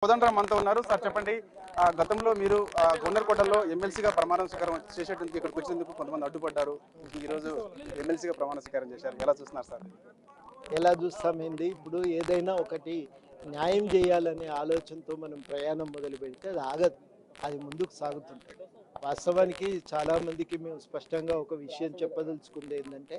కోదండరాం మనతో ఉన్నారు. సార్ చెప్పండి, గతంలో మీరు గొన్నెరకోటలో ఎమ్మెల్సీగా ప్రమాణ స్వీకారం చేసేటందుకు ఇక్కడికి వచ్చినందుకు కొంతమంది అడ్డుపడ్డారు. ఈరోజు ఎమ్మెల్సీగా ప్రమాణ స్వీకారం చేశారు. ఎలా చూస్తున్నారు సార్? ఎలా చూస్తామేంది ఇప్పుడు ఏదైనా ఒకటి న్యాయం చేయాలనే ఆలోచనతో మనం ప్రయాణం మొదలు పెడితే అది ఆగదు, అది ముందుకు సాగుతుంటుంది. వాస్తవానికి చాలామందికి మేము స్పష్టంగా ఒక విషయం చెప్పదలుచుకుంది ఏంటంటే,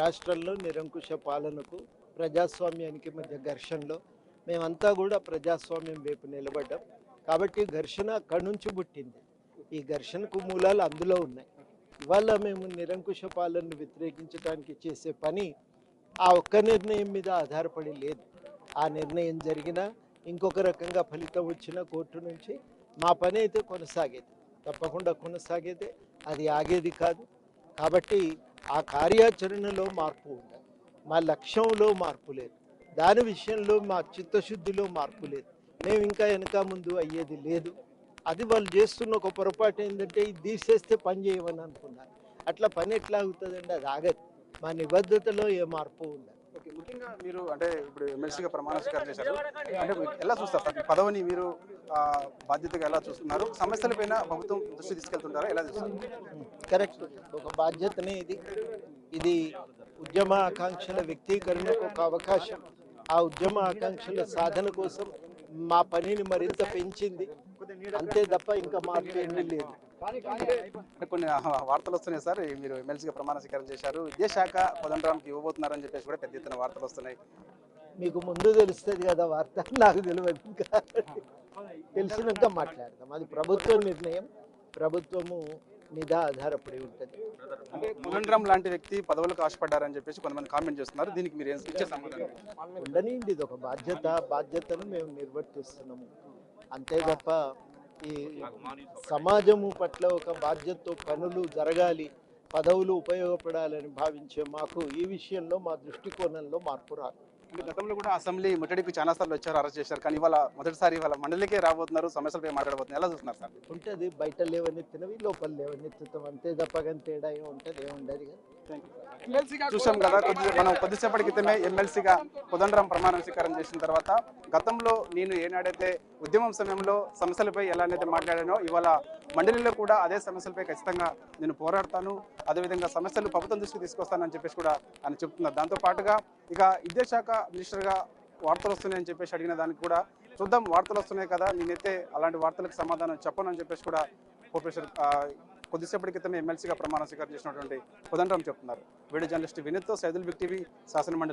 రాష్ట్రంలో నిరంకుశ పాలనకు ప్రజాస్వామ్యానికి మధ్య ఘర్షణలో మేమంతా కూడా ప్రజాస్వామ్యం వైపు నిలబడ్డాం. కాబట్టి ఘర్షణ అక్కడి నుంచి పుట్టింది. ఈ ఘర్షణకు మూలాలు అందులో ఉన్నాయి. ఇవాళ మేము నిరంకుశ పాలనను వ్యతిరేకించడానికి చేసే పని ఆ ఒక్క నిర్ణయం మీద ఆధారపడి లేదు. ఆ నిర్ణయం జరిగినా ఇంకొక రకంగా ఫలితం వచ్చిన కోర్టు నుంచి మా పని అయితే కొనసాగేది, తప్పకుండా కొనసాగేది, అది ఆగేది కాదు. కాబట్టి ఆ కార్యాచరణలో మార్పు ఉండాలి, మా లక్ష్యంలో మార్పు లేదు, దాని విషయంలో మా చిత్తశుద్ధిలో మార్పు లేదు. మేము ఇంకా వెనక ముందు అయ్యేది లేదు. అది వాళ్ళు చేస్తున్న ఒక పొరపాటు ఏంటంటే, ఇది తీసేస్తే పని చేయమని అనుకున్నారు. అట్లా పని ఎట్లా అవుతుందండి? అది ఆగదు. మా నిబద్ధతలో ఏ మార్పు ఉండదు. ఓకే, ముఖ్యంగా మీరు అంటే ఇప్పుడు ఎమ్మెల్సీగా ప్రమాణ స్వీకారం చేశారు. అంటే ఎలా చూస్తారు సార్ ఈ పదవిని? మీరు బాధ్యతగా ఎలా చూస్తున్నారు? సమస్యలపైన ప్రభుత్వం దృష్టి తీసుకెళ్తుంటారా? ఎలా చూస్తారు? కరెక్ట్, ఒక బాధ్యతనే ఇది. ఇది ఉద్యమ ఆకాంక్షల వ్యక్తీకరణకు ఒక అవకాశం. ఆ ఉద్యమ ఆకాంక్షల సాధన కోసం మా పనిని మరింత పెంచింది, అంతే తప్ప ఇంకా మార్పు ఏమీ లేదు. కొన్ని వార్తలు వస్తున్నాయి సార్, మీరు ఎమ్మెల్సీగా ప్రమాణ స్వీకారం చేశారు, విద్యాశాఖ కోదండరాంకి ఇవ్వబోతున్నారని చెప్పేసి కూడా పెద్ద ఎత్తున వార్తలు వస్తున్నాయి. మీకు ముందు తెలుస్తుంది కదా వార్త, నాకు తెలియదు. ఇంకా తెలిసినాక మాట్లాడదాం. అది ప్రభుత్వ నిర్ణయం, ప్రభుత్వము మీద ఆధారపడి ఉంటుంది. అంటే కోదండరాం లాంటి వ్యక్తి పదవులకు ఆశపడ్డారని చెప్పేసి కొంతమంది కామెంట్ చేస్తున్నారు. దీనికి మీరు ఏం ఇచ్చే సమాధానం? ఉండనిండి, ఇది ఒక బాధ్యతను మేము నిర్వర్తిస్తున్నాము, అంతే తప్ప ఈ సమాజము పట్ల ఒక బాధ్యతతో పనులు జరగాలి, పదవులు ఉపయోగపడాలని భావించే మాకు ఈ విషయంలో మా దృష్టికోణంలో మార్పు రాదు. అంటే గతంలో కూడా అసెంబ్లీ ముట్టడికి చాలా సార్లు వచ్చారు, అరెస్ట్ చేశారు. కానీ ఇవాళ మొదటిసారి ఇవాళ మండలికే రాబోతున్నారు, సమస్యలపై మాట్లాడబోతున్నారు. ఎలా చూస్తున్నారు సార్? ఉంటుంది, బయట లేవనెత్తినవి లోపల లేవనెత్తుతాం, అంతే తప్పగాని తేడా ఉంటుంది, ఏముండదు కదా. చూసాం కదా, మనం కొద్దిసేపటి క్రితమే ఎమ్మెల్సీగా కోదండరాం ప్రమాణ స్వీకారం చేసిన తర్వాత, గతంలో నేను ఏనాడైతే ఉద్యమం సమయంలో సమస్యలపై ఎలానైతే మాట్లాడానో, ఇవాళ మండలిలో కూడా అదే సమస్యలపై ఖచ్చితంగా నేను పోరాడతాను, అదేవిధంగా సమస్యలు ప్రభుత్వం దృష్టికి తీసుకొస్తానని చెప్పేసి కూడా ఆయన చెప్తున్నారు. దాంతో పాటుగా ఇక విద్యాశాఖ మినిస్టర్గా వార్తలు వస్తున్నాయని చెప్పేసి అడిగిన దానికి కూడా, చూద్దాం, వార్తలు వస్తున్నాయి కదా, నేనైతే అలాంటి వార్తలకు సమాధానం చెప్పను అని చెప్పేసి కూడా ప్రొఫెసర్ కొద్దిసేపటి క్రితమే ఎమ్మెల్సీగా ప్రమాణ స్వీకారం చేసినటువంటి కోదండరాం చెప్తున్నారు. వీడియో జర్నలిస్ట్ వినీత్తో సైదుల్ బిగ్ టీవీ, శాసన మండలి.